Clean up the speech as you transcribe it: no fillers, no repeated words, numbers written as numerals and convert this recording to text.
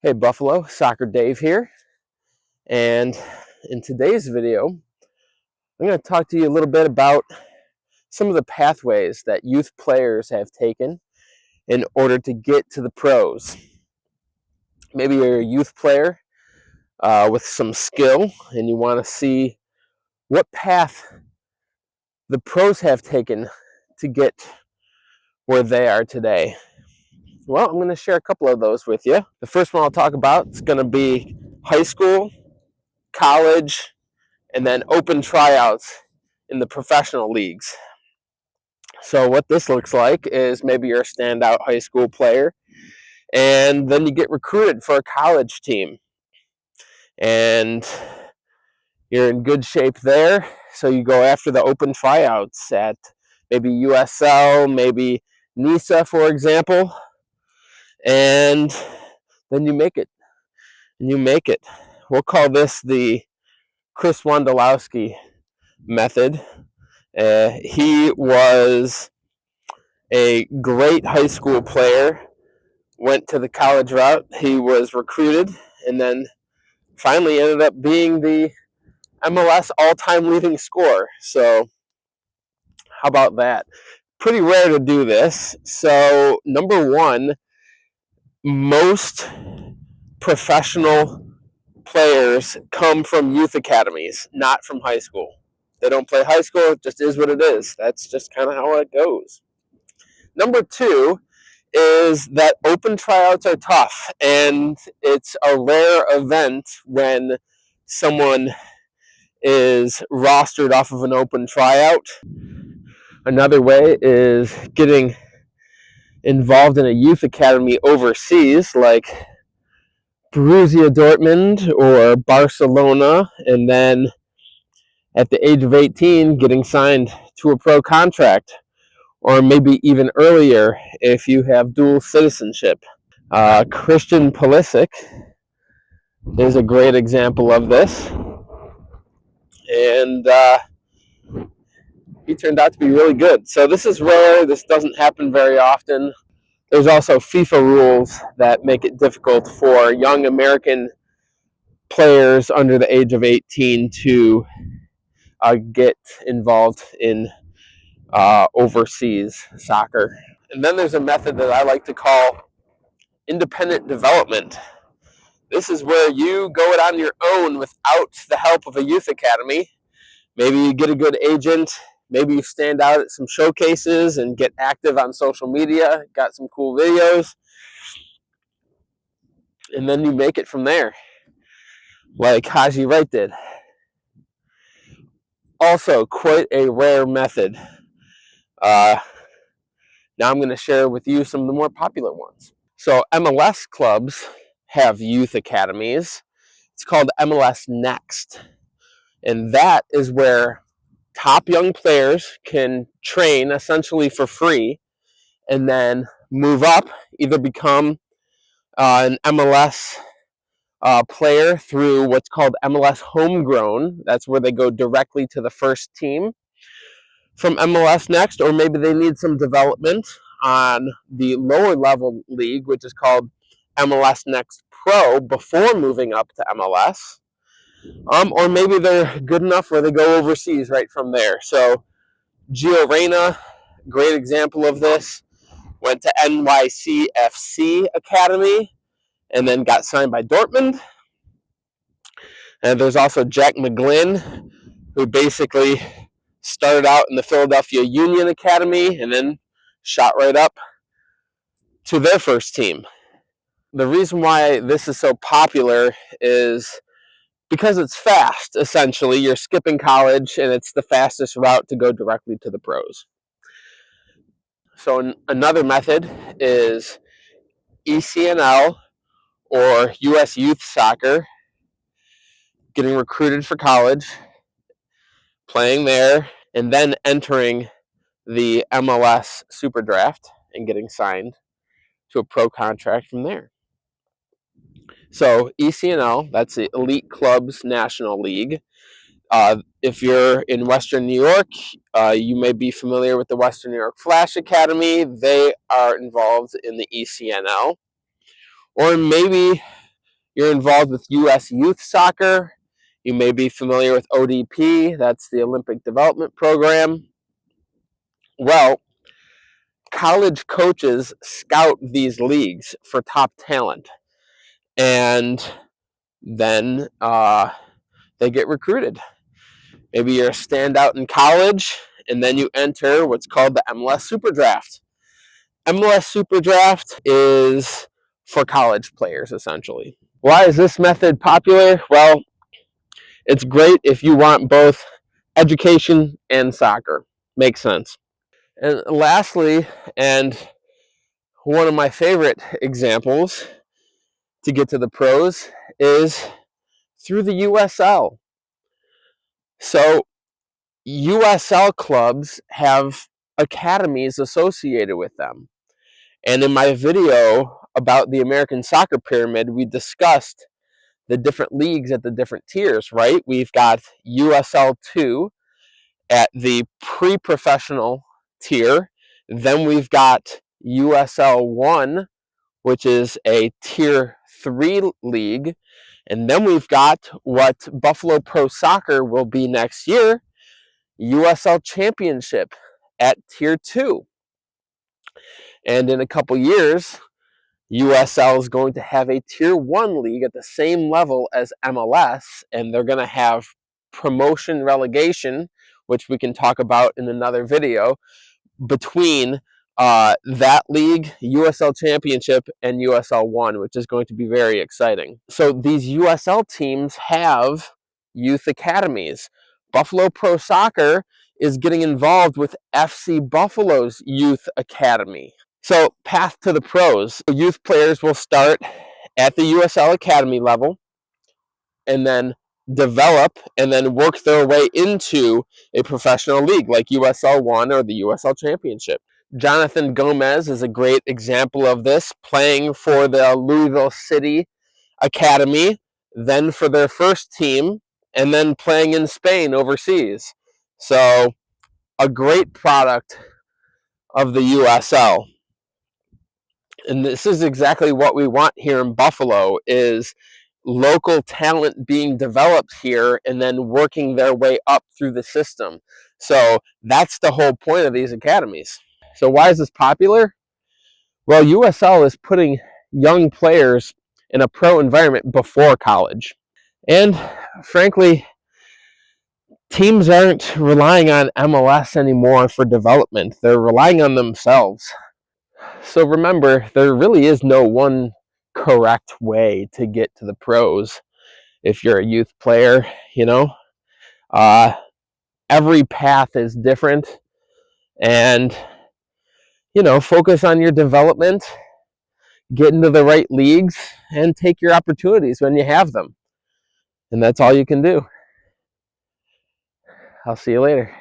Hey Buffalo, Soccer Dave here, and in today's video, I'm going to talk to you a little bit about some of the pathways that youth players have taken in order to get to the pros. Maybe you're a youth player with some skill and you want to see what path the pros have taken to get where they are today. Well, I'm going to share a couple of those with you. The first one I'll talk about is going to be high school, college, and then open tryouts in the professional leagues. So what this looks like is maybe you're a standout high school player and then you get recruited for a college team and you're in good shape there. So you go after the open tryouts at maybe USL, maybe NISA, for example, and then you make it. And you make it. We'll call this the Chris Wondolowski method. He was a great high school player, went to the college route. He was recruited and then finally ended up being the MLS all-time leading scorer. So how about that? Pretty rare to do this. So number one, most professional players come from youth academies, not from high school. They don't play high school. It just is what it is. That's just kind of how it goes. Number two is that open tryouts are tough, and it's a rare event when someone is rostered off of an open tryout. Another way is getting involved in a youth academy overseas, like Borussia Dortmund or Barcelona, and then at the age of 18 getting signed to a pro contract, or maybe even earlier if you have dual citizenship. Christian Pulisic is a great example of this, and he turned out to be really good. So this is rare. This doesn't happen very often. There's also FIFA rules that make it difficult for young American players under the age of 18 to get involved in overseas soccer. And then there's a method that I like to call independent development. This is where you go it on your own without the help of a youth academy. Maybe you get a good agent. Maybe you stand out at some showcases and get active on social media, got some cool videos, and then you make it from there, like Haji Wright did. Also, quite a rare method. Now I'm going to share with you some of the more popular ones. So MLS clubs have youth academies. It's called MLS Next. And that is where top young players can train essentially for free and then move up, either become an MLS player through what's called MLS Homegrown. That's where they go directly to the first team from MLS Next, or maybe they need some development on the lower level league, which is called MLS Next Pro, before moving up to MLS. Or maybe they're good enough where they go overseas right from there. So Gio Reyna, great example of this, went to NYCFC Academy and then got signed by Dortmund. And there's also Jack McGlynn, who basically started out in the Philadelphia Union Academy and then shot right up to their first team. The reason why this is so popular is because it's fast, essentially. You're skipping college, and it's the fastest route to go directly to the pros. So another method is ECNL, or U.S. Youth Soccer, getting recruited for college, playing there, and then entering the MLS SuperDraft and getting signed to a pro contract from there. So ECNL, that's the Elite Clubs National League. If you're in Western New York, you may be familiar with the Western New York Flash Academy. They are involved in the ECNL. Or maybe You're involved with U.S. Youth Soccer. You may be familiar with ODP. That's the Olympic Development Program. Well, college coaches scout these leagues for top talent, and then they get recruited. Maybe you're a standout in college, and then you enter what's called the MLS SuperDraft. MLS SuperDraft is for college players, essentially. Why is this method popular? Well, it's great if you want both education and soccer. Makes sense. And lastly, and one of my favorite examples to get to the pros is through the USL. So USL clubs have academies associated with them. And in my video about the American Soccer Pyramid, we discussed the different leagues at the different tiers, right? We've got USL 2 at the pre-professional tier. Then we've got USL 1, which is a tier 3 league. And then we've got what Buffalo Pro Soccer will be next year, USL Championship at tier 2. And in a couple years, USL is going to have a tier 1 league at the same level as MLS, and they're going to have promotion relegation, which we can talk about in another video, between that league, USL Championship, and USL 1, which is going to be very exciting. So these USL teams have youth academies. Buffalo Pro Soccer is getting involved with FC Buffalo's youth academy. So path to the pros. Youth players will start at the USL Academy level and then develop and then work their way into a professional league like USL 1 or the USL Championship. Jonathan Gomez is a great example of this, playing for the Louisville City Academy, then for their first team, and then playing in Spain overseas. So a great product of the USL. And this is exactly what we want here in Buffalo, is local talent being developed here and then working their way up through the system. So that's the whole point of these academies. So why is this popular? Well, USL is putting young players in a pro environment before college. And frankly, teams aren't relying on MLS anymore for development. They're relying on themselves. So remember, there really is no one correct way to get to the pros. If you're a youth player, every path is different, and focus on your development, get into the right leagues, and take your opportunities when you have them. And that's all you can do. I'll see you later.